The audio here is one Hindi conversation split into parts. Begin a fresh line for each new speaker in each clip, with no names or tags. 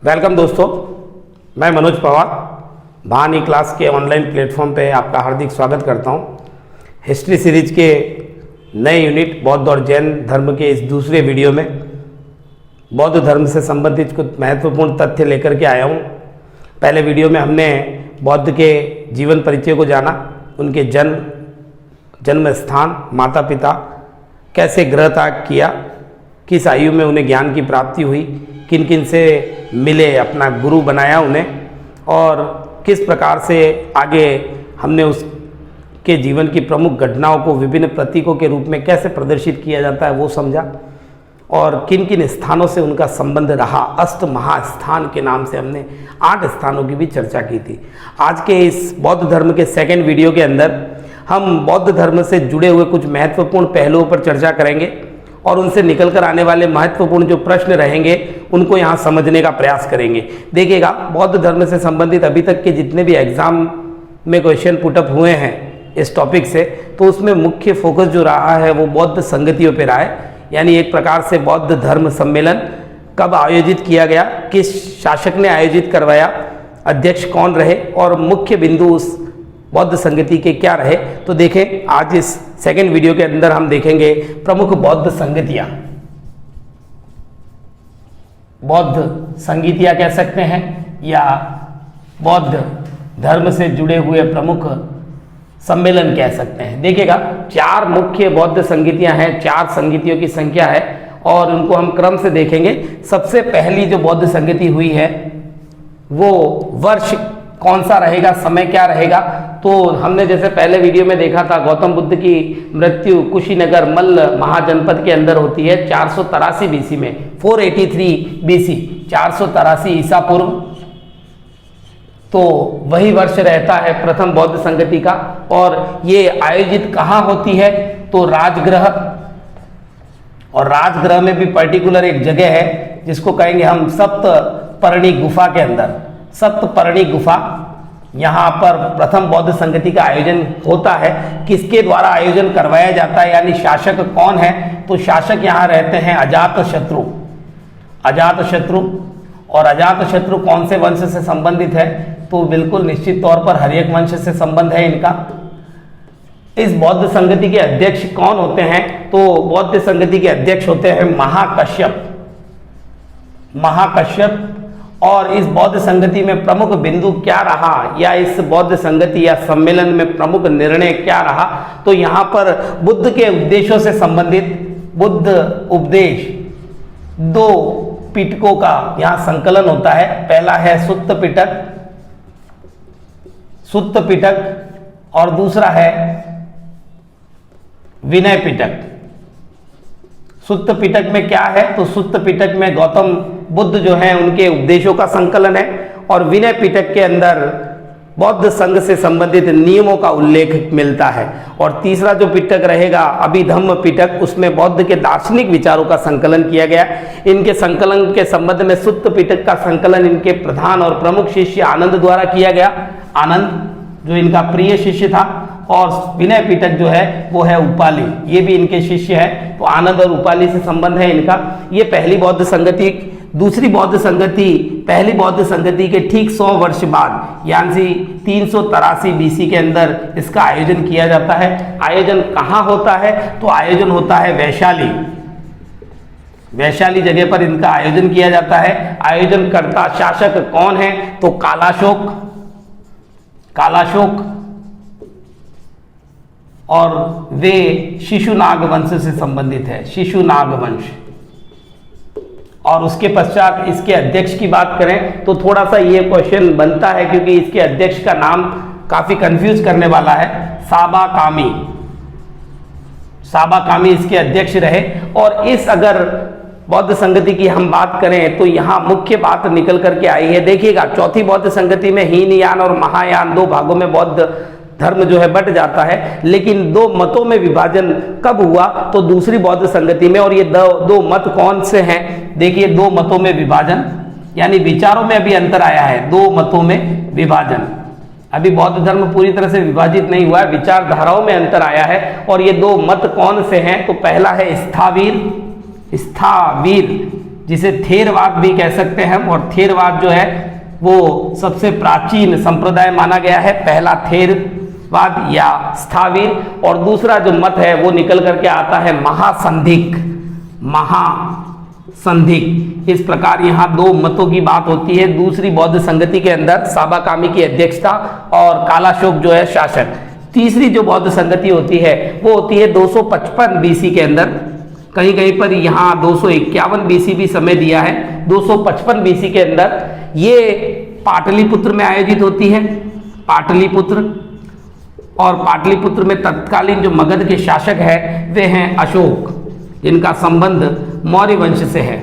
वेलकम दोस्तों, मैं मनोज पवार भान ई क्लास के ऑनलाइन प्लेटफॉर्म पे आपका हार्दिक स्वागत करता हूँ। हिस्ट्री सीरीज के नए यूनिट बौद्ध और जैन धर्म के इस दूसरे वीडियो में बौद्ध धर्म से संबंधित कुछ महत्वपूर्ण तथ्य लेकर के आया हूँ। पहले वीडियो में हमने बौद्ध के जीवन परिचय को जाना, उनके जन्म स्थान, माता पिता, कैसे गृह त्याग किया, किस आयु में उन्हें ज्ञान की प्राप्ति हुई, किन किन से मिले, अपना गुरु बनाया उन्हें, और किस प्रकार से आगे हमने उसके जीवन की प्रमुख घटनाओं को विभिन्न प्रतीकों के रूप में कैसे प्रदर्शित किया जाता है वो समझा, और किन किन स्थानों से उनका संबंध रहा। अष्ट महास्थान के नाम से हमने 8 स्थानों की भी चर्चा की थी। आज के इस बौद्ध धर्म के सेकेंड वीडियो के अंदर हम बौद्ध धर्म से जुड़े हुए कुछ महत्वपूर्ण पहलुओं पर चर्चा करेंगे और उनसे निकल कर आने वाले महत्वपूर्ण जो प्रश्न रहेंगे उनको यहाँ समझने का प्रयास करेंगे। देखिएगा, बौद्ध धर्म से संबंधित अभी तक के जितने भी एग्जाम में क्वेश्चन पुटअप हुए हैं इस टॉपिक से, तो उसमें मुख्य फोकस जो रहा है वो बौद्ध संगतियों पर रहा है। यानी एक प्रकार से बौद्ध धर्म सम्मेलन कब आयोजित किया गया, किस शासक ने आयोजित करवाया, अध्यक्ष कौन रहे और मुख्य बिंदु उस बौद्ध संगति के क्या रहे। तो देखें, आज इस सेकेंड वीडियो के अंदर हम देखेंगे प्रमुख बौद्ध संगतियां। बौद्ध संगतियां कह सकते हैं या बौद्ध धर्म से जुड़े हुए प्रमुख सम्मेलन कह सकते हैं। देखिएगा, 4 मुख्य बौद्ध संगतियां हैं, 4 संगतियों की संख्या है और उनको हम क्रम से देखेंगे। सबसे पहली जो बौद्ध संगति हुई है वो वर्ष कौन सा रहेगा, समय क्या रहेगा, तो हमने जैसे पहले वीडियो में देखा था गौतम बुद्ध की मृत्यु कुशीनगर मल्ल महाजनपद के अंदर होती है 483 बीसी में, 483 बीसी, 483 ईसा पूर्व। तो वही वर्ष रहता है प्रथम बौद्ध संगति का। और ये आयोजित कहाँ होती है, तो राजगृह, और राजगृह में भी पर्टिकुलर एक जगह है जिसको कहेंगे हम सप्तपर्णी गुफा के अंदर। सप्तपर्णी गुफा, यहाँ पर प्रथम बौद्ध संगति का आयोजन होता है। किसके द्वारा आयोजन करवाया जाता है, यानी शासक कौन है, तो शासक यहाँ रहते हैं अजातशत्रु। अजातशत्रु, और अजातशत्रु कौन से वंश से संबंधित है, तो बिल्कुल निश्चित तौर पर हर्यक वंश से संबंध है इनका। इस बौद्ध संगति के अध्यक्ष कौन होते हैं, तो बौद्ध संगति के अध्यक्ष होते हैं महाकश्यप। महाकश्यप। और इस बौद्ध संगति में प्रमुख बिंदु क्या रहा, या इस बौद्ध संगति या सम्मेलन में प्रमुख निर्णय क्या रहा, तो यहाँ पर बुद्ध के उपदेशों से संबंधित बुद्ध उपदेश 2 पिटकों का यहाँ संकलन होता है। पहला है सुत्त पिटक, सुत्त पिटक, और दूसरा है विनय पिटक। सुत्त पिटक में क्या है, तो सुत्त पिटक में गौतम बुद्ध जो हैं उनके उपदेशों का संकलन है, और विनय पिटक के अंदर बौद्ध संघ से संबंधित नियमों का उल्लेख मिलता है। और तीसरा जो पिटक रहेगा अभिधम्म पिटक, उसमें बौद्ध के दार्शनिक विचारों का संकलन किया गया। इनके संकलन के संबंध में सुत्त पिटक का संकलन इनके प्रधान और प्रमुख शिष्य आनंद द्वारा किया गया। आनंद जो इनका प्रिय शिष्य था, और विनय पिटक जो है वो है उपाली, ये भी इनके शिष्य हैं। तो आनंद और उपाली से संबंध है इनका। ये पहली बौद्ध संगति। दूसरी बौद्ध संगति पहली बौद्ध संगति के ठीक 100 वर्ष बाद, यानी 383 बीसी के अंदर इसका आयोजन किया जाता है। आयोजन कहाँ होता है, तो आयोजन होता है वैशाली। वैशाली जगह पर इनका आयोजन किया जाता है। आयोजन करता शासक कौन है, तो कालाशोक। कालाशोक, और वे शिशुनाग वंश से संबंधित है, शिशुनाग वंश। और उसके पश्चात इसके अध्यक्ष की बात करें तो थोड़ा सा ये क्वेश्चन बनता है, क्योंकि इसके अध्यक्ष का नाम काफी कंफ्यूज करने वाला है। साबाकामी। साबाकामी इसके अध्यक्ष रहे। और इस अगर बौद्ध संगति की हम बात करें तो यहाँ मुख्य बात निकल करके आई है। देखिएगा, चौथी बौद्ध संगति में हीनयान और महायान 2 भागों में बौद्ध धर्म जो है बट जाता है, लेकिन 2 मतों में विभाजन कब हुआ, तो दूसरी बौद्ध संगति में। और ये 2 मत कौन से हैं, देखिए, 2 मतों में विभाजन, यानी विचारों में अभी अंतर आया है। 2 मतों में विभाजन, अभी बौद्ध धर्म पूरी तरह से विभाजित नहीं हुआ है, विचारधाराओं में अंतर आया है। और ये 2 मत कौन से हैं, तो पहला है स्थावीर। स्थावीर जिसे थेरवाद भी कह सकते हैं हम, और थेरवाद जो है वो सबसे प्राचीन संप्रदाय माना गया है, पहला थेरवाद या स्थावीर, और दूसरा जो मत है वो निकल करके आता है महासंधिक। इस प्रकार यहाँ दो मतों की बात होती है। दूसरी बौद्ध संगति के अंदर साबाकामी की अध्यक्षता और कालाशोक जो है शासक। तीसरी जो बौद्ध संगति होती है वो होती है 255 बीसी के अंदर, कहीं कहीं पर यहाँ 251 बीसी भी समय दिया है। 255 बीसी के अंदर ये पाटलिपुत्र में आयोजित होती है, पाटलिपुत्र। और पाटलिपुत्र में तत्कालीन जो मगध के शासक है वे हैं अशोक, जिनका संबंध मौर्य वंश से है।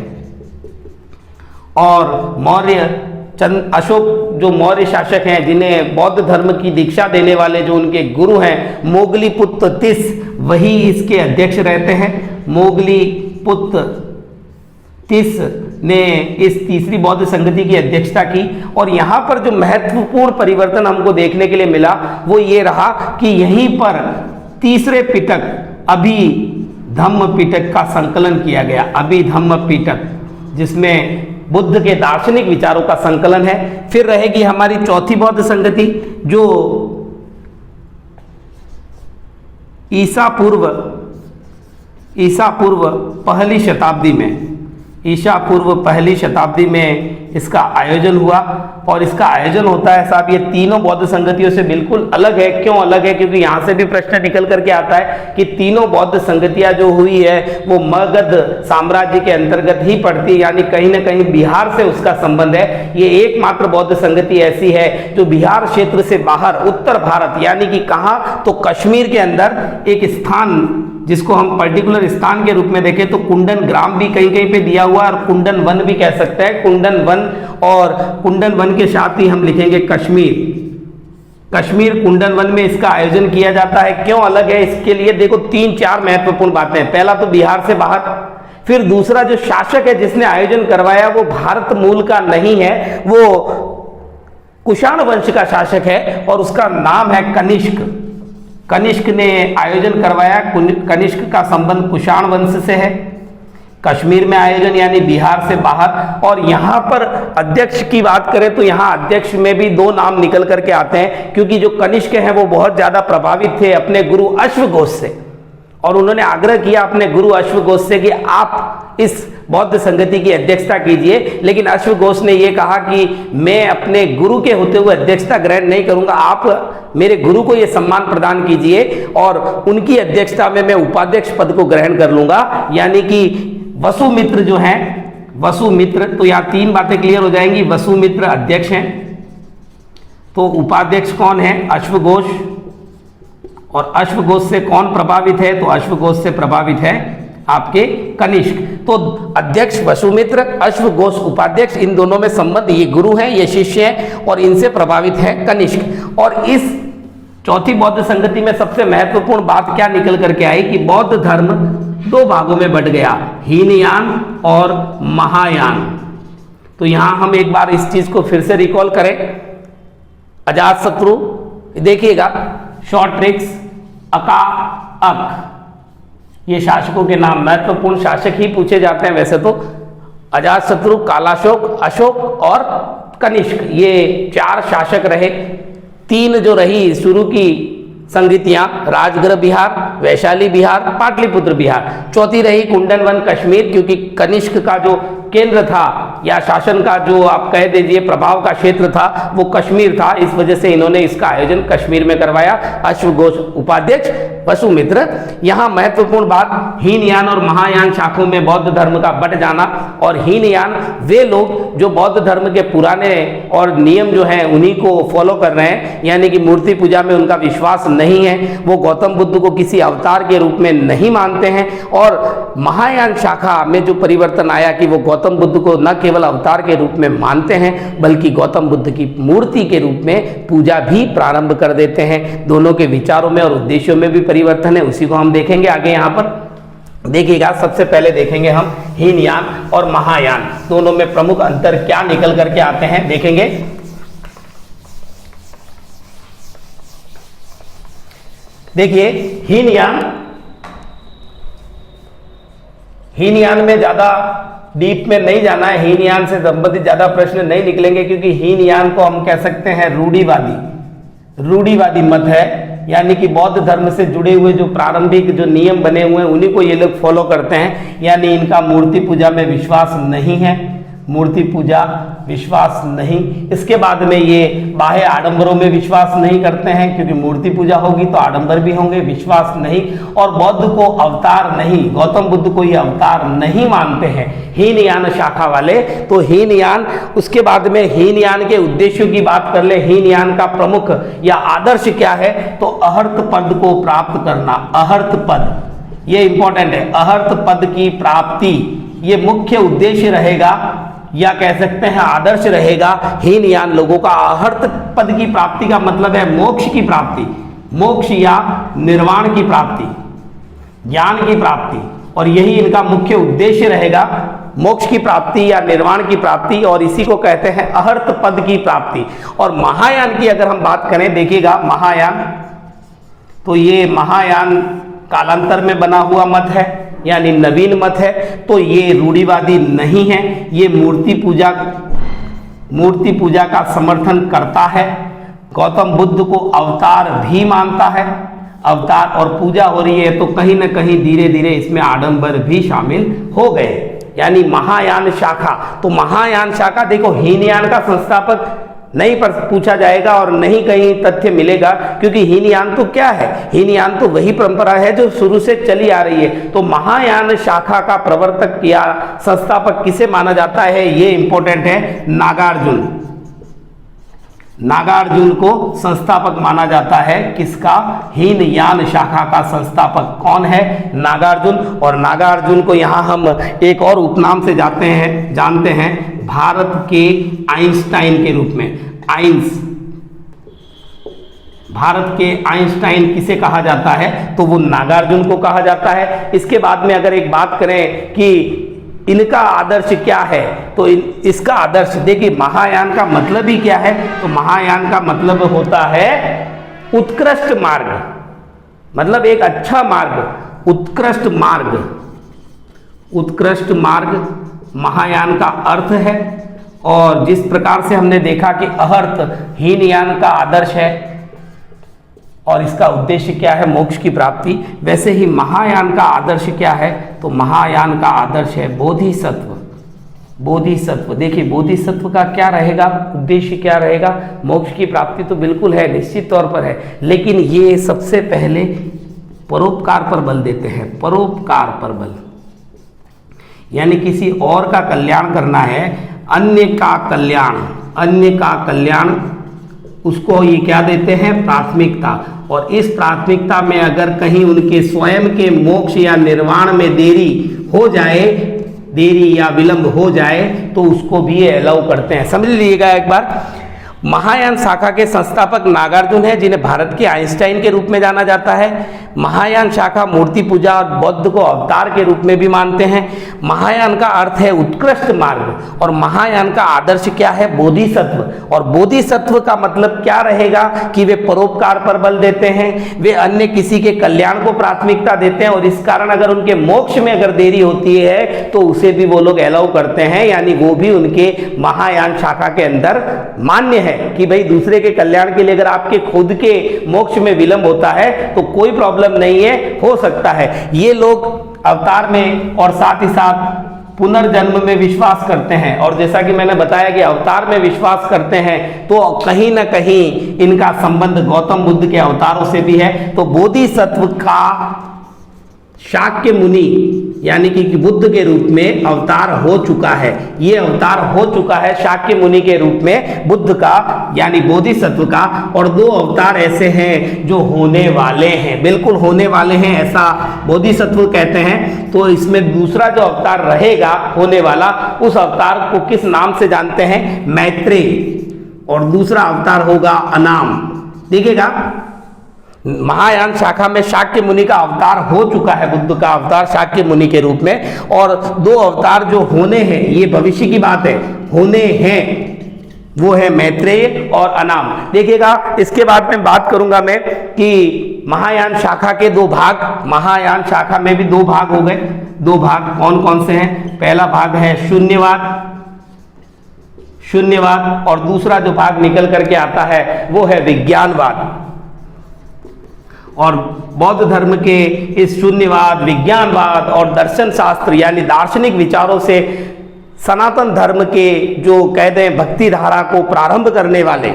और अशोक जो मौर्य शासक हैं, जिन्हें बौद्ध धर्म की दीक्षा देने वाले जो उनके गुरु हैं मोगलीपुत्र तिस, वही इसके अध्यक्ष रहते हैं। मोगलीपुत्र तिस ने इस तीसरी बौद्ध संगति की अध्यक्षता की। और यहाँ पर जो महत्वपूर्ण परिवर्तन हमको देखने के लिए मिला वो ये रहा कि यहीं पर तीसरे पिटक अभिधम्म पिटक का संकलन किया गया। अभिधम्म पिटक, जिसमें बुद्ध के दार्शनिक विचारों का संकलन है। फिर रहेगी हमारी चौथी बौद्ध संगति, जो ईसा पूर्व पहली शताब्दी में इसका आयोजन हुआ। और इसका आयोजन होता है साहब, ये तीनों बौद्ध संगतियों से बिल्कुल अलग है। क्यों अलग है? क्योंकि यहाँ से भी प्रश्न निकल करके आता है कि तीनों बौद्ध संगतियाँ जो हुई है वो मगध साम्राज्य के अंतर्गत ही पड़ती है, यानी कहीं ना कहीं बिहार से उसका संबंध है। ये एकमात्र बौद्ध संगति ऐसी है जो बिहार क्षेत्र से बाहर उत्तर भारत, यानी कि कहाँ, तो कश्मीर के अंदर एक स्थान, जिसको हम पर्टिकुलर स्थान के रूप में देखें तो कुंडन ग्राम भी कहीं कहीं पे दिया हुआ है, और कुंडन वन भी कह सकते हैं, कुंडन वन। और कुंडन वन के साथ ही हम लिखेंगे कश्मीर कुंडन वन में इसका आयोजन किया जाता है। क्यों अलग है? इसके लिए देखो 3-4 महत्वपूर्ण बातें हैं। पहला तो बिहार से बाहर, फिर दूसरा जो शासक है जिसने आयोजन करवाया वो भारत मूल का नहीं है, वो कुषाण वंश का शासक है और उसका नाम है कनिष्क। कनिष्क ने आयोजन करवाया। कनिष्क का संबंध कुषाण वंश से है। कश्मीर में आयोजन यानी बिहार से बाहर। और यहाँ पर अध्यक्ष की बात करें तो यहाँ अध्यक्ष में भी 2 नाम निकल करके आते हैं, क्योंकि जो कनिष्क हैं वो बहुत ज्यादा प्रभावित थे अपने गुरु अश्वघोष से, और उन्होंने आग्रह किया अपने गुरु अश्वघोष से कि आप इस बौद्ध संगति की अध्यक्षता कीजिए। लेकिन अश्वघोष ने यह कहा कि मैं अपने गुरु के होते हुए अध्यक्षता ग्रहण नहीं करूंगा, आप मेरे गुरु को यह सम्मान प्रदान कीजिए और उनकी अध्यक्षता में मैं उपाध्यक्ष पद को ग्रहण कर लूंगा। यानी कि वसुमित्र जो हैं, वसुमित्र, तो यहाँ 3 बातें क्लियर हो जाएंगी। वसुमित्र अध्यक्ष हैं, तो उपाध्यक्ष कौन है? अश्वघोष। और अश्वघोष से कौन प्रभावित है? तो अश्वघोष से प्रभावित है आपके कनिष्क। तो अध्यक्ष वसुमित्र, अश्वघोष उपाध्यक्ष, इन दोनों में संबंध, ये गुरु हैं, ये शिष्य हैं, और इनसे प्रभावित है कनिष्क। और इस चौथी बौद्ध संगति में सबसे महत्वपूर्ण बात क्या निकल करके आई कि बौद्ध धर्म 2 भागों में बंट गया, हीनयान और महायान। तो यहां हम एक बार इस चीज को फिर से रिकॉल करें। अजातशत्रु, देखिएगा, शॉर्ट ट्रिक्स, अका, अक, ये शासकों के नाम, महत्वपूर्ण शासक ही पूछे जाते हैं वैसे तो। अजातशत्रु, कालाशोक, अशोक और कनिष्क, ये 4 शासक रहे। 3 जो रही शुरू की संगतियां, राजगृह बिहार, वैशाली बिहार, पाटलिपुत्र बिहार। चौथी रही कुंडन वन कश्मीर, क्योंकि कनिष्क का जो केंद्र था या शासन का जो आप कह दीजिए प्रभाव का क्षेत्र था वो कश्मीर था, इस वजह से इन्होंने इसका आयोजन कश्मीर में करवाया। अश्वघोष उपाध्यक्ष, वसुमित्र। यहाँ महत्वपूर्ण बात, हीनयान और महायान शाखों में बौद्ध धर्म का बट जाना। और हीनयान वे लोग जो बौद्ध धर्म के पुराने और नियम जो हैं उन्हीं को फॉलो कर रहे हैं, यानी कि मूर्ति पूजा में उनका विश्वास नहीं है, वो गौतम बुद्ध को किसी अवतार के रूप में नहीं मानते हैं। और महायान शाखा में जो परिवर्तन आया कि वो गौतम बुद्ध को न केवल अवतार के रूप में मानते हैं बल्कि गौतम बुद्ध की मूर्ति के रूप में पूजा भी प्रारंभ कर देते हैं। दोनों के विचारों में और उद्देश्यों में भी परिवर्तन है, उसी को हम देखेंगे आगे। यहाँ पर देखिएगा, सबसे पहले देखेंगे हम हीनयान और महायान, दोनों में प्रमुख अंतर क्या निकल करके आते हैं देखेंगे। देखिए, हीनयान में ज्यादा डीप में नहीं जाना है, हीनयान से संबंधित ज्यादा प्रश्न नहीं निकलेंगे, क्योंकि हीनयान को हम कह सकते हैं रूढ़िवादी मत है, यानी कि बौद्ध धर्म से जुड़े हुए जो प्रारंभिक जो नियम बने हुए हैं उन्हीं को ये लोग फॉलो करते हैं, यानी इनका मूर्ति पूजा में विश्वास नहीं है, मूर्ति पूजा विश्वास नहीं। इसके बाद में ये बाह्य आडंबरों में विश्वास नहीं करते हैं, क्योंकि मूर्ति पूजा होगी तो आडंबर भी होंगे, विश्वास नहीं। और बौद्ध को अवतार नहीं, गौतम बुद्ध को ये अवतार नहीं मानते हैं हीनयान शाखा वाले। तो हीनयान, उसके बाद में हीनयान के उद्देश्यों की बात कर ले, हीनयान का प्रमुख या आदर्श क्या है, तो अहर्त पद को प्राप्त करना। अहर्त पद, ये इंपॉर्टेंट है, अहर्त पद की प्राप्ति ये मुख्य उद्देश्य रहेगा, या कह सकते हैं आदर्श रहेगा हीनयान लोगों का। अहर्त पद की प्राप्ति का मतलब है मोक्ष की प्राप्ति, मोक्ष या निर्वाण की प्राप्ति, ज्ञान की प्राप्ति, और यही इनका मुख्य उद्देश्य रहेगा, मोक्ष की प्राप्ति या निर्वाण की प्राप्ति, और इसी को कहते हैं अहर्त पद की प्राप्ति। और महायान की अगर हम बात करें, देखिएगा महायान, तो ये महायान कालांतर में बना हुआ मत है, यानी नवीन मत है, तो ये रूढ़िवादी नहीं है, ये मूर्ति पूजा का समर्थन करता है, गौतम बुद्ध को अवतार भी मानता है, अवतार और पूजा हो रही है तो कहीं ना कहीं धीरे धीरे इसमें आडंबर भी शामिल हो गए, यानी महायान शाखा। तो महायान शाखा देखो, हीनयान का संस्थापक नहीं पर पूछा जाएगा और नहीं कहीं तथ्य मिलेगा, क्योंकि हीनयान तो क्या है, हीनयान तो वही परंपरा है जो शुरू से चली आ रही है। तो महायान शाखा का प्रवर्तक या संस्थापक किसे माना जाता है, ये इंपॉर्टेंट है, नागार्जुन। नागार्जुन को संस्थापक माना जाता है, किसका, हीनयान शाखा का संस्थापक कौन है, नागार्जुन। और नागार्जुन को यहाँ हम एक और उपनाम से जानते हैं, भारत के आइंस्टाइन के रूप में। भारत के आइंस्टाइन किसे कहा जाता है, तो वो नागार्जुन को कहा जाता है। इसके बाद में अगर एक बात करें कि इनका आदर्श क्या है, तो इसका आदर्श देखिए, महायान का मतलब ही क्या है, तो महायान का मतलब होता है उत्कृष्ट मार्ग, मतलब एक अच्छा मार्ग, उत्कृष्ट मार्ग, उत्कृष्ट मार्ग महायान का अर्थ है। और जिस प्रकार से हमने देखा कि अहर्त हीनयान का आदर्श है और इसका उद्देश्य क्या है, मोक्ष की प्राप्ति, वैसे ही महायान का आदर्श क्या है, तो महायान का आदर्श है बोधिसत्व। बोधिसत्व, देखिए बोधिसत्व का क्या रहेगा, उद्देश्य क्या रहेगा, मोक्ष की प्राप्ति तो बिल्कुल है, निश्चित तौर पर है, लेकिन ये सबसे पहले परोपकार पर बल देते हैं, परोपकार पर बल, यानी किसी और का कल्याण करना है, अन्य का कल्याण, अन्य का कल्याण, उसको ये क्या देते हैं, प्राथमिकता। और इस प्राथमिकता में अगर कहीं उनके स्वयं के मोक्ष या निर्वाण में देरी हो जाए, देरी या विलंब हो जाए, तो उसको भी अलाउ करते हैं। समझ लीजिएगा एक बार, महायान शाखा के संस्थापक नागार्जुन है, जिन्हें भारत के आइंस्टाइन के रूप में जाना जाता है। महायान शाखा मूर्ति पूजा और बुद्ध को अवतार के रूप में भी मानते हैं। महायान का अर्थ है उत्कृष्ट मार्ग, और महायान का आदर्श क्या है, बोधिसत्व। और बोधिसत्व का मतलब क्या रहेगा कि वे परोपकार पर बल देते हैं, वे अन्य किसी के कल्याण को प्राथमिकता देते हैं, और इस कारण अगर उनके मोक्ष में अगर देरी होती है तो उसे भी वो लोग अलाउ करते हैं, यानी वो भी उनके महायान शाखा के अंदर मान्य है कि भाई दूसरे के कल्याण के लिए अगर आपके खुद के मोक्ष में विलंब होता है तो कोई प्रॉब्लम नहीं है, हो सकता है। ये लोग अवतार में और साथ ही साथ पुनर्जन्म में विश्वास करते हैं, और जैसा कि मैंने बताया कि अवतार में विश्वास करते हैं तो कहीं ना कहीं इनका संबंध गौतम बुद्ध के अवतारों से भी है। तो बोधिसत्व का शाक्य मुनि यानी कि बुद्ध के रूप में अवतार हो चुका है, ये अवतार हो चुका है शाक्य मुनि के रूप में बुद्ध का यानी बोधिसत्व का। और दो अवतार ऐसे हैं जो होने वाले हैं, बिल्कुल होने वाले हैं, ऐसा बोधिसत्व कहते हैं। तो इसमें दूसरा जो अवतार रहेगा होने वाला, उस अवतार को किस नाम से जानते हैं, मैत्रेय, और दूसरा अवतार होगा अनाम। देखिएगा महायान शाखा में शाक्य मुनि का अवतार हो चुका है, बुद्ध का अवतार शाक्य मुनि के रूप में, और दो अवतार जो होने हैं, ये भविष्य की बात है, होने हैं, वो है मैत्रेय और अनाम। देखिएगा इसके बाद में बात करूंगा मैं कि महायान शाखा के दो भाग, महायान शाखा में भी दो भाग हो गए। दो भाग कौन कौन से हैं? पहला भाग है शून्यवाद, शून्यवाद, और दूसरा जो भाग निकल करके आता है वो है विज्ञानवाद। और बौद्ध धर्म के इस शून्यवाद, विज्ञानवाद और दर्शन शास्त्र यानी दार्शनिक विचारों से सनातन धर्म के जो कह दें भक्ति धारा को प्रारंभ करने वाले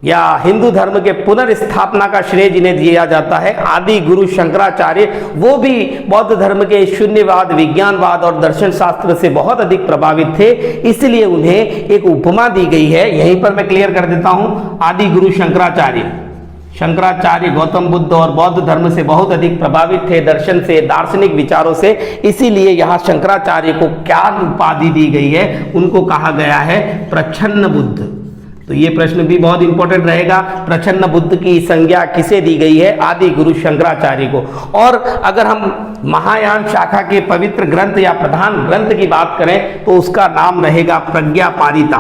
या हिंदू धर्म के पुनर्स्थापना का श्रेय जिन्हें दिया जाता है, आदि गुरु शंकराचार्य, वो भी बौद्ध धर्म के शून्यवाद, विज्ञानवाद और दर्शन शास्त्र से बहुत अधिक प्रभावित थे। इसलिए उन्हें एक उपमा दी गई है, यहीं पर मैं क्लियर कर देता हूं। आदि गुरु शंकराचार्य, शंकराचार्य गौतम बुद्ध और बौद्ध धर्म से बहुत अधिक प्रभावित थे, दर्शन से, दार्शनिक विचारों से। इसीलिए यहाँ शंकराचार्य को क्या उपाधि दी गई है? उनको कहा गया है प्रच्छन्न बुद्ध। तो ये प्रश्न भी बहुत इंपॉर्टेंट रहेगा, प्रच्छन्न बुद्ध की संज्ञा किसे दी गई है? आदि गुरु शंकराचार्य को। और अगर हम महायान शाखा के पवित्र ग्रंथ या प्रधान ग्रंथ की बात करें तो उसका नाम रहेगा प्रज्ञापारिता।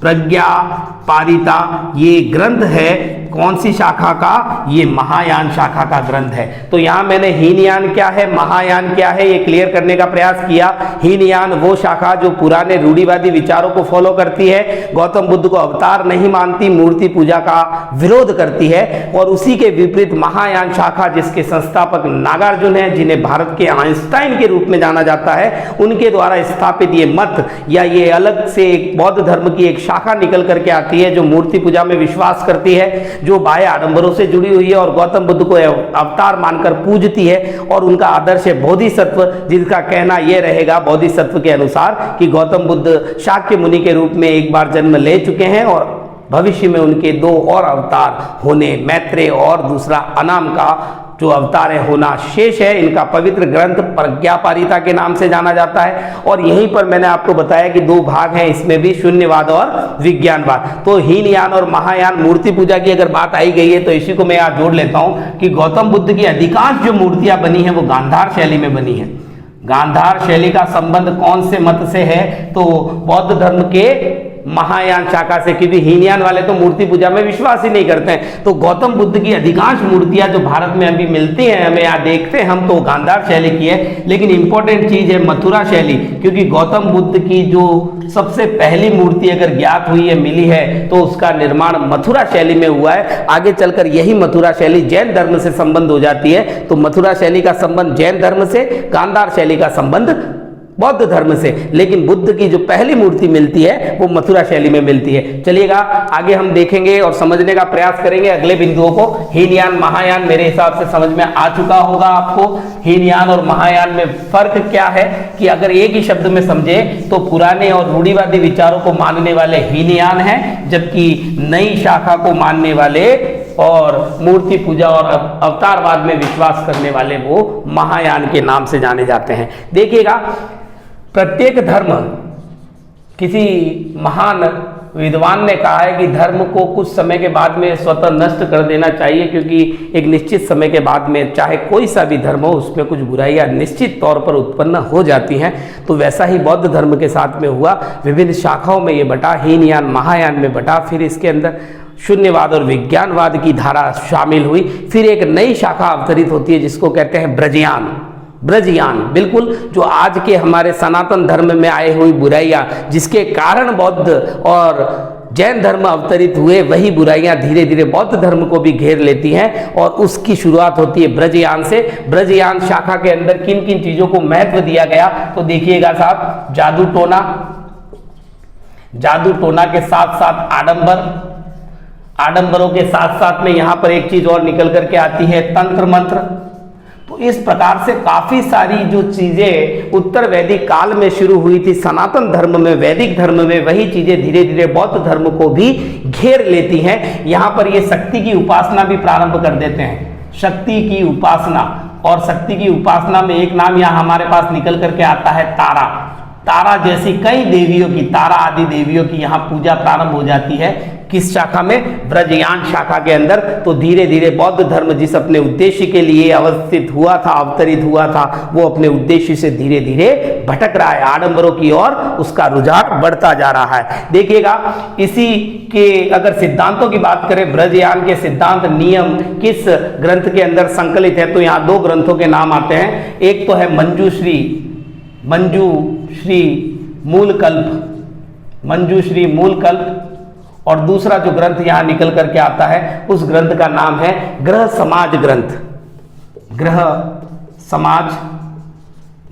प्रज्ञापारिता ये ग्रंथ है कौन सी शाखा का? ये महायान शाखा का ग्रंथ है। तो यहां मैंने हीनयान क्या है, महायान क्या है, ये क्लियर करने का प्रयास किया। हीनयान वो शाखा जो पुराने रूढ़िवादी विचारों को फॉलो करती है, गौतम बुद्ध को अवतार नहीं मानती, मूर्ति पूजा का विरोध करती है। और उसी के विपरीत महायान शाखा जिसके संस्थापक नागार्जुन है, जिन्हें भारत के आइंस्टाइन के रूप में जाना जाता है, उनके द्वारा स्थापित ये मत या ये अलग से एक बौद्ध धर्म की एक शाखा निकल करके आती है जो मूर्ति पूजा में विश्वास करती है, जो बाह्य आडंबरों से जुड़ी हुई है और गौतम बुद्ध को अवतार मानकर पूजती है। और उनका आदर्श है बोधिसत्व, जिसका कहना यह रहेगा बोधिसत्व के अनुसार कि गौतम बुद्ध शाक्य मुनि के रूप में एक बार जन्म ले चुके हैं और भविष्य में उनके दो और अवतार होने, मैत्रेय और दूसरा अनाम का जो अवतार है होना शेष है। इनका पवित्र ग्रंथ प्रज्ञापारिता के नाम से जाना जाता है। और यहीं पर मैंने आपको बताया कि दो भाग हैं, इसमें भी शून्यवाद और विज्ञानवाद। तो हीनयान और महायान मूर्ति पूजा की अगर बात आई गई है तो इसी को मैं यहाँ जोड़ लेता हूँ कि गौतम बुद्ध की अधिकांश जो मूर्तियां बनी हैं वो गांधार शैली में बनी है। गांधार शैली का संबंध कौन से मत से है? तो बौद्ध धर्म के महायान शाखा से, क्योंकि हीनयान वाले तो मूर्ति पूजा में विश्वास ही नहीं करते हैं। तो गौतम बुद्ध की अधिकांश मूर्तियां जो भारत में अभी मिलती हैं, हमें यहाँ देखते हैं हम, तो गांधार शैली की है। लेकिन इंपॉर्टेंट चीज है मथुरा शैली, क्योंकि गौतम बुद्ध की जो सबसे पहली मूर्ति अगर ज्ञात हुई है, मिली है, तो उसका निर्माण मथुरा शैली में हुआ है। आगे चलकर यही मथुरा शैली जैन धर्म से संबंध हो जाती है। तो मथुरा शैली का संबंध जैन धर्म से, गांधार शैली का संबंध बौद्ध धर्म से। लेकिन बुद्ध की जो पहली मूर्ति मिलती है वो मथुरा शैली में मिलती है। चलिएगा आगे हम देखेंगे और समझने का प्रयास करेंगे अगले बिंदुओं को। हीनयान महायान मेरे हिसाब से समझ में आ चुका होगा आपको। हीनयान और महायान में फर्क क्या है कि अगर एक ही शब्द में समझे तो पुराने और रूढ़िवादी विचारों को मानने वाले हीनयान हैं, जबकि नई शाखा को मानने वाले और मूर्ति पूजा और अवतारवाद में विश्वास करने वाले वो महायान के नाम से जाने जाते हैं। देखिएगा प्रत्येक धर्म, किसी महान विद्वान ने कहा है कि धर्म को कुछ समय के बाद में स्वतः नष्ट कर देना चाहिए, क्योंकि एक निश्चित समय के बाद में चाहे कोई सा भी धर्म हो उसमें कुछ बुराइयां निश्चित तौर पर उत्पन्न हो जाती हैं। तो वैसा ही बौद्ध धर्म के साथ में हुआ, विभिन्न शाखाओं में ये बटा, हीनयान महायान में बटा, फिर इसके अंदर शून्यवाद और विज्ञानवाद की धारा शामिल हुई। फिर एक नई शाखा अवतरित होती है जिसको कहते हैं ब्रजयान। ब्रजयान बिल्कुल जो आज के हमारे सनातन धर्म में आए हुई बुराइयां, जिसके कारण बौद्ध और जैन धर्म अवतरित हुए, वही बुराइयां धीरे धीरे बौद्ध धर्म को भी घेर लेती हैं और उसकी शुरुआत होती है ब्रजयान से। ब्रजयान शाखा के अंदर किन किन चीजों को महत्व दिया गया तो देखिएगा साहब, जादू टोना, जादू टोना के साथ साथ आडंबर, आडंबरों के साथ साथ में यहां पर एक चीज और निकल करके आती है तंत्र मंत्र। तो इस प्रकार से काफी सारी जो चीजें उत्तर वैदिक काल में शुरू हुई थी सनातन धर्म में, वैदिक धर्म में, वही चीजें धीरे धीरे बौद्ध धर्म को भी घेर लेती हैं। यहां पर ये शक्ति की उपासना भी प्रारंभ कर देते हैं, शक्ति की उपासना। और शक्ति की उपासना में एक नाम यहां हमारे पास निकल करके आता है तारा। तारा जैसी कई देवियों की, तारा आदि देवियों की यहाँ पूजा प्रारंभ हो जाती है। किस शाखा में? ब्रजयान शाखा के अंदर। तो धीरे धीरे बौद्ध धर्म जिस अपने उद्देश्य के लिए अवस्थित हुआ था, अवतरित हुआ था, वो अपने उद्देश्य से धीरे धीरे भटक रहा है, आडंबरों की ओर उसका रुझान बढ़ता जा रहा है। देखिएगा, इसी के अगर सिद्धांतों की बात करें, ब्रजयान के सिद्धांत नियम किस ग्रंथ के अंदर संकलित है, तो यहाँ 2 ग्रंथों के नाम आते हैं। एक तो है मंजूश्री मूलकल्प, और दूसरा जो ग्रंथ यहां निकल करके आता है उस ग्रंथ का नाम है ग्रह समाज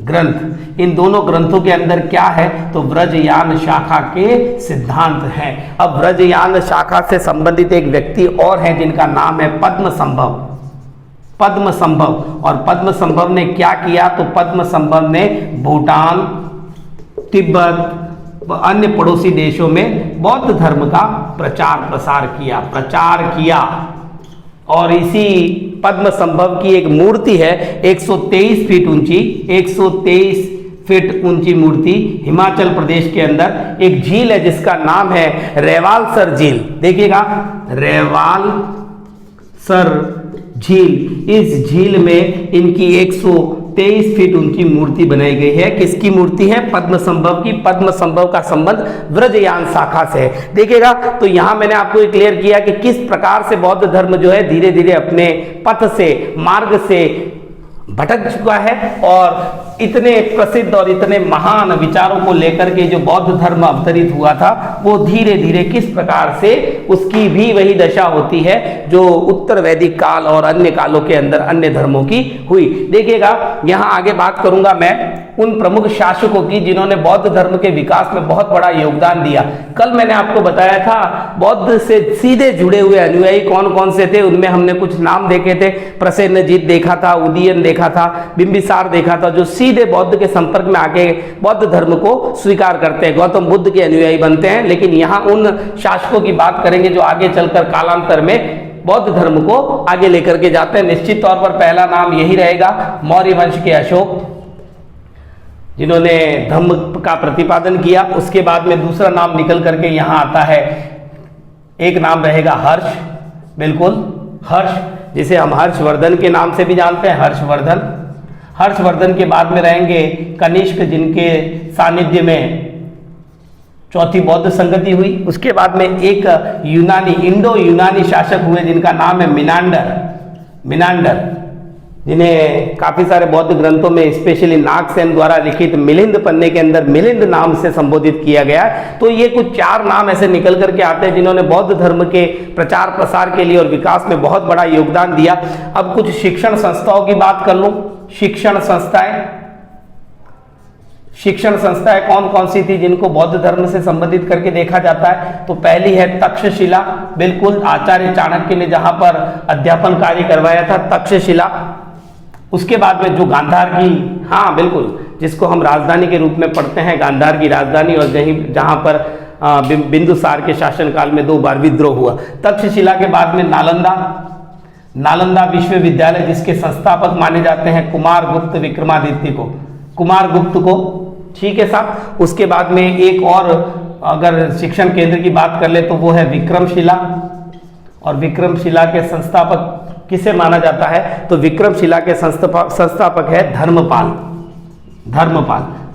ग्रंथ। इन दोनों ग्रंथों के अंदर क्या है, तो ब्रजयान शाखा के सिद्धांत हैं। अब ब्रजयान शाखा से संबंधित एक व्यक्ति और हैं जिनका नाम है पद्मसंभव। और पद्मसंभव ने क्या किया, तो पद्मसंभव ने भूटान, तिब्बत, अन्य पड़ोसी देशों में बौद्ध धर्म का प्रचार प्रसार किया। और इसी पद्मसंभव की एक मूर्ति है 123 फीट ऊंची मूर्ति, हिमाचल प्रदेश के अंदर एक झील है जिसका नाम है रेवालसर झील। देखिएगा, रेवालसर झील, इस झील में इनकी 123 फीट ऊंची मूर्ति बनाई गई है। किसकी मूर्ति है? पद्मसंभव की। पद्मसंभव का संबंध ब्रजयान शाखा से है। देखिएगा, तो यहां मैंने आपको क्लियर किया कि किस प्रकार से बौद्ध धर्म जो है धीरे धीरे अपने पथ से, मार्ग से भटक चुका है, और इतने प्रसिद्ध और इतने महान विचारों को लेकर के जो बौद्ध धर्म अवतरित हुआ था, वो धीरे धीरे किस प्रकार से उसकी भी वही दशा होती है जो उत्तर वैदिक काल और अन्य कालों के अंदर अन्य धर्मों की हुई। देखिएगा, यहां आगे बात करूंगा मैं उन प्रमुख शासकों की जिन्होंने बौद्ध धर्म के विकास में बहुत बड़ा योगदान दिया। कल मैंने आपको बताया था बौद्ध से सीधे जुड़े हुए अनुयायी कौन कौन से थे, उनमें हमने कुछ नाम देखे थे। प्रसेनजीत देखा था, उदयन देखा था, बिंबिसार देखा था, जो सीधे बौद्ध के संपर्क में आके बौद्ध धर्म को स्वीकार करते हैं, गौतम बुद्ध के अनुयायी बनते हैं। लेकिन यहाँ उन शासकों की बात करेंगे जो आगे चलकर कालांतर में बौद्ध धर्म को आगे लेकर के जाते हैं। निश्चित तौर पर पहला नाम यही रहेगा, मौर्य वंश के अशोक, जिन्होंने धम्म का प्रतिपादन किया। उसके बाद में दूसरा नाम निकल करके यहाँ आता है, एक नाम रहेगा हर्ष, बिल्कुल हर्ष, जिसे हम हर्षवर्धन के नाम से भी जानते हैं, हर्षवर्धन के बाद में रहेंगे कनिष्क, जिनके सानिध्य में चौथी बौद्ध संगति हुई। उसके बाद में एक इंडो यूनानी शासक हुए जिनका नाम है मिनांडर, जिन्हें काफी सारे बौद्ध ग्रंथों में स्पेशली नागसेन द्वारा लिखित मिलिंद पन्ने के अंदर मिलिंद नाम से संबोधित किया गया। तो ये कुछ 4 नाम ऐसे निकल करके आते हैं जिन्होंने बौद्ध धर्म के प्रचार प्रसार के लिए और विकास में बहुत बड़ा योगदान दिया। अब कुछ शिक्षण संस्थाओं की बात कर लूं। शिक्षण संस्थाएं कौन कौन सी थी जिनको बौद्ध धर्म से संबंधित करके देखा जाता है, तो पहली है तक्षशिला, बिल्कुल आचार्य चाणक्य ने जहां पर अध्यापन कार्य करवाया था, तक्षशिला। उसके बाद में जो गांधार की, हाँ बिल्कुल, जिसको हम राजधानी के रूप में पढ़ते हैं, गांधार की राजधानी, और जहां पर बिंदुसार के शासनकाल में 2 बार विद्रोह हुआ। तक्षशिला के बाद में नालंदा विश्वविद्यालय, जिसके संस्थापक माने जाते हैं कुमारगुप्त विक्रमादित्य को, ठीक है साहब। उसके बाद में एक और अगर शिक्षण केंद्र की बात कर ले तो वो है विक्रमशिला, और विक्रमशिला के संस्थापक किसे माना जाता है, तो विक्रमशिला के संस्थापक है धर्मपाल।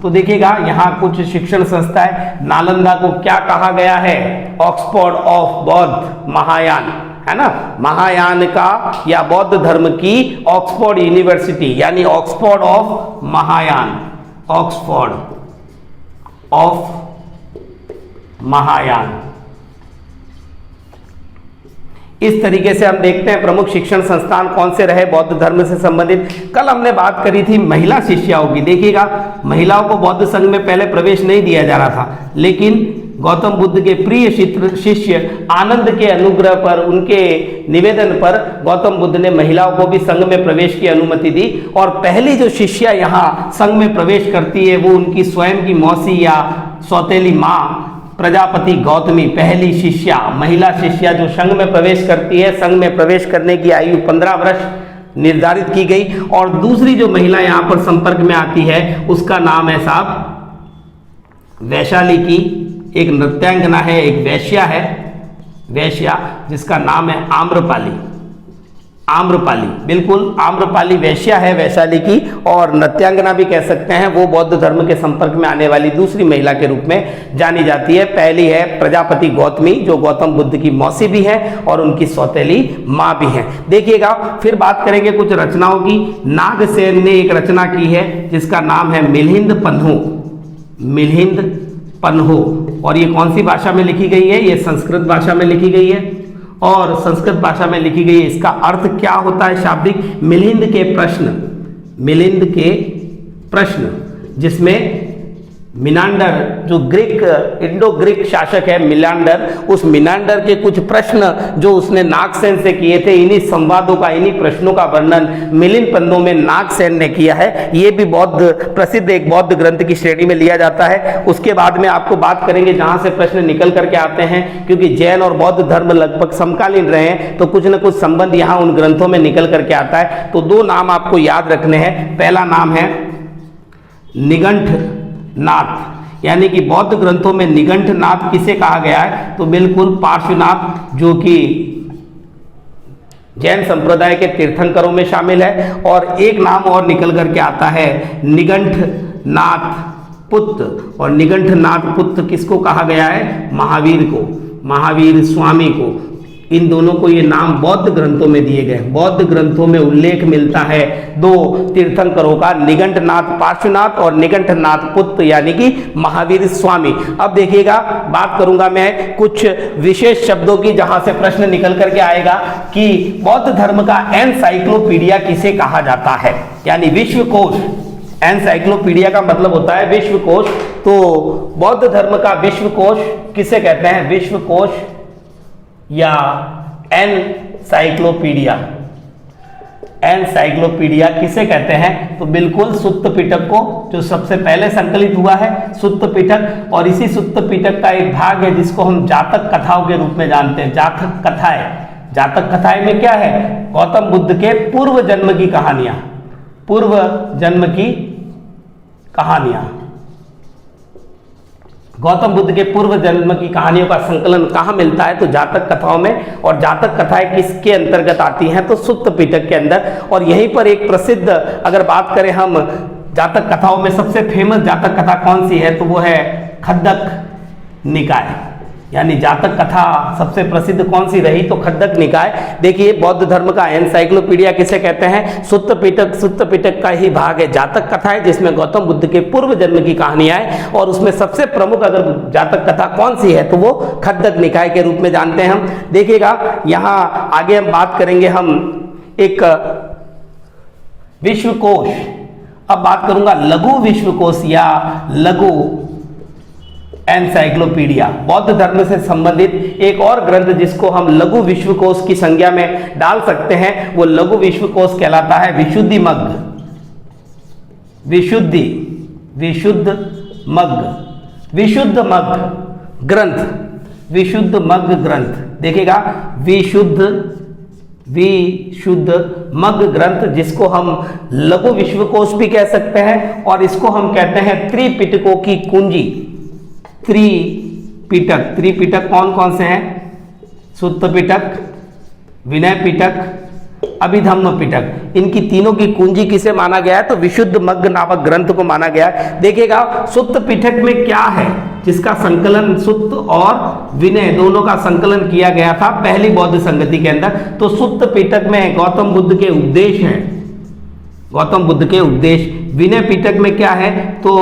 तो देखिएगा, यहाँ कुछ शिक्षण संस्थाएं, नालंदा को क्या कहा गया है, ऑक्सफोर्ड ऑफ बौद्ध महायान, है ना, महायान का या बौद्ध धर्म की ऑक्सफोर्ड यूनिवर्सिटी, यानी Oxford of Mahayana, Oxford of Mahayana. इस तरीके से हम देखते हैं प्रमुख शिक्षण संस्थान कौन से रहे बौद्ध धर्म से संबंधित। कल हमने बात करी थी महिला शिष्याओं की। देखिएगा, महिलाओं को बौद्ध संघ में पहले प्रवेश नहीं दिया जा रहा था, लेकिन गौतम बुद्ध के प्रिय शिष्य आनंद के अनुग्रह पर, उनके निवेदन पर गौतम बुद्ध ने महिलाओं को भी संघ में प्रवेश की अनुमति दी। और पहली जो शिष्या यहाँ संघ में प्रवेश करती है वो उनकी स्वयं की मौसी या सौतेली माँ प्रजापति गौतमी, पहली शिष्या, महिला शिष्या जो संघ में प्रवेश करती है। संघ में प्रवेश करने की आयु 15 वर्ष निर्धारित की गई। और दूसरी जो महिला यहाँ पर संपर्क में आती है उसका नाम है साहब वैशाली की एक नृत्यांगना है, एक वैश्या है, वैश्या जिसका नाम है आम्रपाली। आम्रपाली, बिल्कुल आम्रपाली वैश्या है वैशाली की, और नृत्यांगना भी कह सकते हैं। वो बौद्ध धर्म के संपर्क में आने वाली दूसरी महिला के रूप में जानी जाती है। पहली है प्रजापति गौतमी, जो गौतम बुद्ध की मौसी भी है और उनकी सौतेली माँ भी है। देखिएगा, फिर बात करेंगे कुछ रचनाओं की। नागसेन ने एक रचना की है जिसका नाम है मिलिंद पन्हो। मिलिंद पन्हो, और ये कौन सी भाषा में लिखी गई है? ये संस्कृत भाषा में लिखी गई है, और संस्कृत भाषा में लिखी गई है। इसका अर्थ क्या होता है शाब्दिक? मिलिंद के प्रश्न, मिलिंद के प्रश्न, जिसमें मिनांडर जो ग्रीक इंडो ग्रीक शासक है मिनांडर, उस मिनांडर के कुछ प्रश्न जो उसने नागसेन से किए थे, इन्हीं संवादों का, इन्हीं प्रश्नों का वर्णन मिलिंद पन्नों में नागसेन ने किया है। ये भी बौद्ध प्रसिद्ध एक बौद्ध ग्रंथ की श्रेणी में लिया जाता है। उसके बाद में आपको बात करेंगे जहां से प्रश्न निकल करके आते हैं, क्योंकि जैन और बौद्ध धर्म लगभग समकालीन रहे हैं, तो कुछ न कुछ संबंध यहाँ उन ग्रंथों में निकल करके आता है। तो दो नाम आपको याद रखने हैं। पहला नाम है निगंठ नाथ, यानी कि बौद्ध ग्रंथों में निगंठ नाथ किसे कहा गया है? तो बिल्कुल पार्श्वनाथ, जो कि जैन संप्रदाय के तीर्थंकरों में शामिल है। और एक नाम और निकल करके आता है निगंठ नाथ पुत्र, और निगंठ नाथ पुत्र किसको कहा गया है? महावीर को, महावीर स्वामी को। इन दोनों को ये नाम बौद्ध ग्रंथों में दिए गए। बौद्ध ग्रंथों में उल्लेख मिलता है दो तीर्थंकरों का, निगंठनाथ पार्श्वनाथ और निगंठनाथ पुत्र यानी कि महावीर स्वामी। अब देखिएगा, बात करूंगा मैं कुछ विशेष शब्दों की जहां से प्रश्न निकल करके आएगा कि बौद्ध धर्म का एनसाइक्लोपीडिया किसे कहा जाता है, यानी विश्वकोश। एनसाइक्लोपीडिया का मतलब होता है विश्वकोश। तो बौद्ध धर्म का विश्वकोश किसे कहते हैं? विश्वकोश या एनसाइक्लोपीडिया, एनसाइक्लोपीडिया किसे कहते हैं? तो बिल्कुल सुत्त पिटक को, जो सबसे पहले संकलित हुआ है सुत्त पिटक। और इसी सुत्त पिटक का एक भाग है जिसको हम जातक कथाओं के रूप में जानते हैं, जातक कथाएं। जातक कथाएं में क्या है? गौतम बुद्ध के पूर्व जन्म की कहानियां, पूर्व जन्म की कहानियां। गौतम बुद्ध के पूर्व जन्म की कहानियों का संकलन कहाँ मिलता है? तो जातक कथाओं में। और जातक कथाएं किसके अंतर्गत आती हैं? तो सुत्त पिटक के अंदर। और यहीं पर एक प्रसिद्ध, अगर बात करें हम जातक कथाओं में, सबसे फेमस जातक कथा कौन सी है? तो वो है खद्दक निकाय, यानी जातक कथा सबसे प्रसिद्ध कौन सी रही? तो खद्दक निकाय। देखिए, बौद्ध धर्म का एनसाइक्लोपीडिया किसे कहते हैं? सुत्त पिटक। सुत्त पिटक का ही भाग है जातक कथा है, जिसमें गौतम बुद्ध के पूर्व जन्म की कहानियां हैं। और उसमें सबसे प्रमुख अगर जातक कथा कौन सी है तो वो खद्दक निकाय के रूप में जानते हैं हम। देखिएगा, यहाँ आगे हम बात करेंगे हम एक विश्वकोश। अब बात करूंगा लघु विश्वकोश या लघु एनसाइक्लोपीडिया। बौद्ध धर्म से संबंधित एक और ग्रंथ जिसको हम लघु विश्वकोश की संज्ञा में डाल सकते हैं, वो लघु विश्वकोश कहलाता है विशुद्धि मग्ग। विशुद्धि, विशुद्ध मग्ग, विशुद्ध मग्ग ग्रंथ, विशुद्ध मग्ग ग्रंथ। देखिएगा, विशुद्ध मग्ग ग्रंथ, जिसको हम लघु विश्वकोश भी कह सकते हैं, और इसको हम कहते हैं त्रिपिटकों की कुंजी। त्रिपिटक, त्रिपिटक कौन कौन से हैं? सुत्त पिटक, विनय पिटक, अभिधम्म पिटक। इनकी तीनों की कुंजी किसे माना गया है? तो विशुद्ध मग्ग नामक ग्रंथ को माना गया है। देखिएगा, सुत्त पिटक में क्या है जिसका संकलन सुत्त और विनय दोनों का संकलन किया गया था पहली बौद्ध संगति के अंदर। तो सुत्त पिटक में गौतम बुद्ध के उपदेश हैं, गौतम बुद्ध के उपदेश। विनय पिटक में क्या है? तो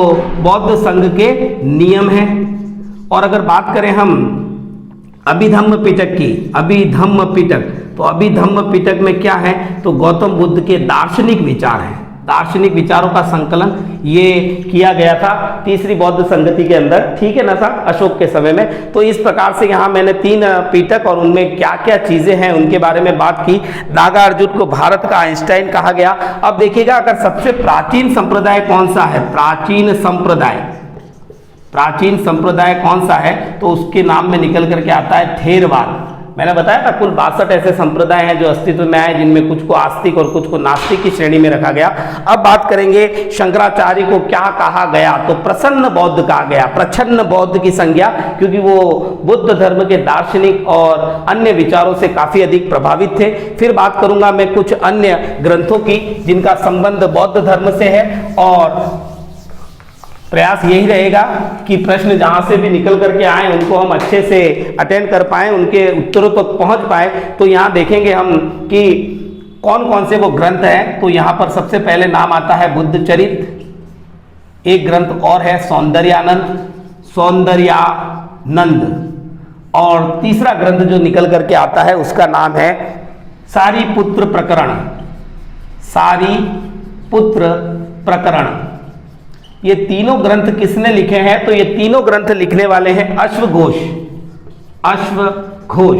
बौद्ध संघ के नियम हैं। और अगर बात करें हम अभिधम्म पिटक की, अभिधम्म पिटक, तो अभिधम्म पिटक में क्या है? तो गौतम बुद्ध के दार्शनिक विचार हैं। दार्शनिक विचारों का संकलन ये किया गया था तीसरी बौद्ध संगति के अंदर, ठीक है ना साहब, अशोक के समय में। तो इस प्रकार से यहाँ मैंने 3 पिटक और उनमें क्या क्या चीजें हैं उनके बारे में बात की। नागार्जुन को भारत का आइंस्टाइन कहा गया। अब देखिएगा, अगर सबसे प्राचीन संप्रदाय कौन सा है? प्राचीन संप्रदाय, प्राचीन संप्रदाय कौन सा है? तो उसके नाम में निकल करके आता है थेरवाद। मैंने बताया था कुल 62 ऐसे संप्रदाय हैं जो अस्तित्व में आए, जिनमें कुछ को आस्तिक और कुछ को नास्तिक की श्रेणी में रखा गया। अब बात करेंगे शंकराचार्य को क्या कहा गया, तो प्रसन्न बौद्ध कहा गया, प्रच्छन्न बौद्ध की संज्ञा, क्योंकि वो बुद्ध धर्म के दार्शनिक और अन्य विचारों से काफी अधिक प्रभावित थे। फिर बात करूंगा मैं कुछ अन्य ग्रंथों की जिनका संबंध बौद्ध धर्म से है, और प्रयास यही रहेगा कि प्रश्न जहां से भी निकल करके आए उनको हम अच्छे से अटेंड कर पाए, उनके उत्तरों तक पहुंच पाए। तो यहाँ देखेंगे हम कि कौन कौन से वो ग्रंथ हैं। तो यहाँ पर सबसे पहले नाम आता है बुद्ध चरित, एक ग्रंथ और है सौंदर्यानंद, और तीसरा ग्रंथ जो निकल करके आता है उसका नाम है सारीपुत्र प्रकरण, सारीपुत्र प्रकरण। ये तीनों ग्रंथ किसने लिखे हैं, तो ये तीनों ग्रंथ लिखने वाले हैं अश्वघोष। अश्वघोष,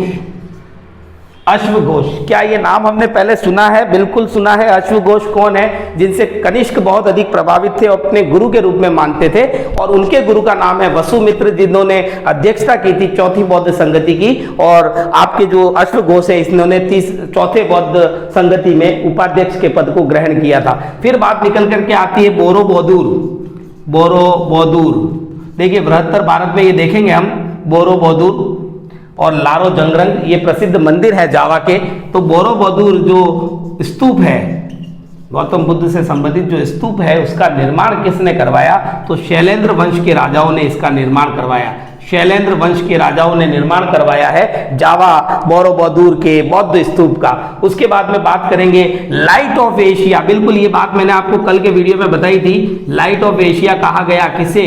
अश्वघोष, क्या ये नाम हमने पहले सुना है? बिल्कुल सुना है। अश्वघोष कौन है? जिनसे कनिष्क बहुत अधिक प्रभावित थे, अपने गुरु के रूप में मानते थे, और उनके गुरु का नाम है वसुमित्र, जिन्होंने अध्यक्षता की थी चौथी बौद्ध संगति की। और आपके जो अश्वघोष है, इन्होंने चौथे बौद्ध संगति में उपाध्यक्ष के पद को ग्रहण किया था। फिर बात निकल करके आती है बोरोबुदूर। बोरोबुदूर, देखिए बृहत्तर भारत में ये देखेंगे हम, बोरोबुदूर और लारो जंगरंग, ये प्रसिद्ध मंदिर है जावा के। तो बोरोबुदूर जो स्तूप है, गौतम बुद्ध से संबंधित जो स्तूप है, उसका निर्माण किसने करवाया? तो शैलेंद्र वंश के राजाओं ने इसका निर्माण करवाया। शैलेंद्र वंश के राजाओं ने निर्माण करवाया है जावा बोरोबुदूर के बौद्ध स्तूप का। उसके बाद में बात करेंगे लाइट ऑफ एशिया। बिल्कुल ये बात मैंने आपको कल के वीडियो में बताई थी। लाइट ऑफ एशिया कहा गया किसे?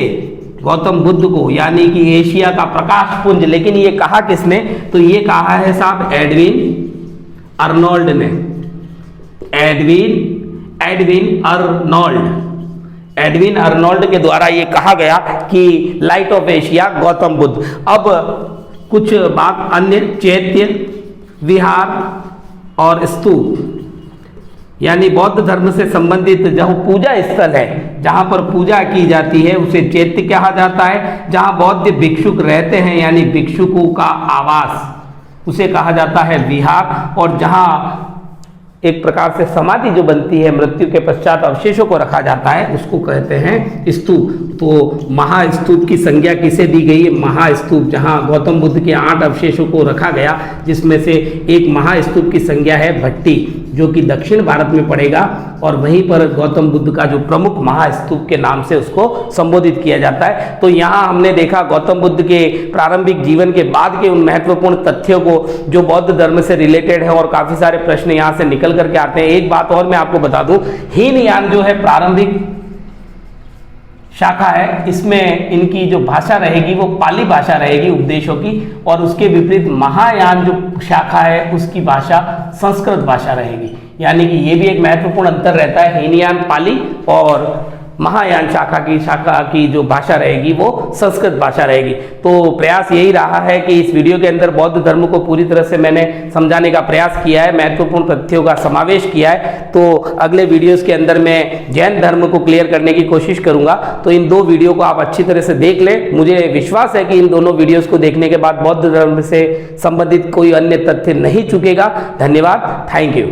गौतम बुद्ध को, यानी कि एशिया का प्रकाश पुंज। लेकिन ये कहा किसने? तो ये कहा है साहब एडविन अर्नोल्ड ने। एडविन अर्नोल्ड के द्वारा ये कहा गया कि light of Asia Gautam Buddha. अब कुछ बात अन्य, चैत्य, विहार और स्तूप, यानी बौद्ध धर्म से संबंधित जहाँ पूजा स्थल है, जहाँ पर पूजा की जाती है, उसे चैत्य कहा जाता है। जहाँ बौद्ध भिक्षुक रहते हैं, यानी भिक्षुकों का आवास, उसे कहा जाता है विहार। और जहाँ एक प्रकार से समाधि जो बनती है, मृत्यु के पश्चात अवशेषों को रखा जाता है, उसको कहते हैं स्तूप। तो महास्तूप की संज्ञा किसे दी गई है? महास्तूप, जहाँ गौतम बुद्ध के 8 अवशेषों को रखा गया, जिसमें से एक महास्तूप की संज्ञा है भट्टी, जो कि दक्षिण भारत में पड़ेगा, और वहीं पर गौतम बुद्ध का जो प्रमुख महास्तूप के नाम से उसको संबोधित किया जाता है। तो यहाँ हमने देखा गौतम बुद्ध के प्रारंभिक जीवन के बाद के उन महत्वपूर्ण तथ्यों को जो बौद्ध धर्म से रिलेटेड है, और काफी सारे प्रश्न यहाँ से निकल करके आते हैं। एक बात और मैं आपको बता दूं, हीनयान जो है प्रारंभिक शाखा है, इसमें इनकी जो भाषा रहेगी वो पाली भाषा रहेगी उपदेशों की, और उसके विपरीत महायान जो शाखा है उसकी भाषा संस्कृत भाषा रहेगी। यानी कि ये भी एक महत्वपूर्ण अंतर रहता है, हीनयान पाली और महायान शाखा की जो भाषा रहेगी वो संस्कृत भाषा रहेगी। तो प्रयास यही रहा है कि इस वीडियो के अंदर बौद्ध धर्म को पूरी तरह से मैंने समझाने का प्रयास किया है, महत्वपूर्ण तथ्यों का समावेश किया है। तो अगले वीडियोस के अंदर मैं जैन धर्म को क्लियर करने की कोशिश करूंगा। तो इन 2 वीडियो को आप अच्छी तरह से देख लें। मुझे विश्वास है कि इन दोनों वीडियोस को देखने के बाद बौद्ध धर्म से संबंधित कोई अन्य तथ्य नहीं चूकेगा। धन्यवाद, थैंक यू।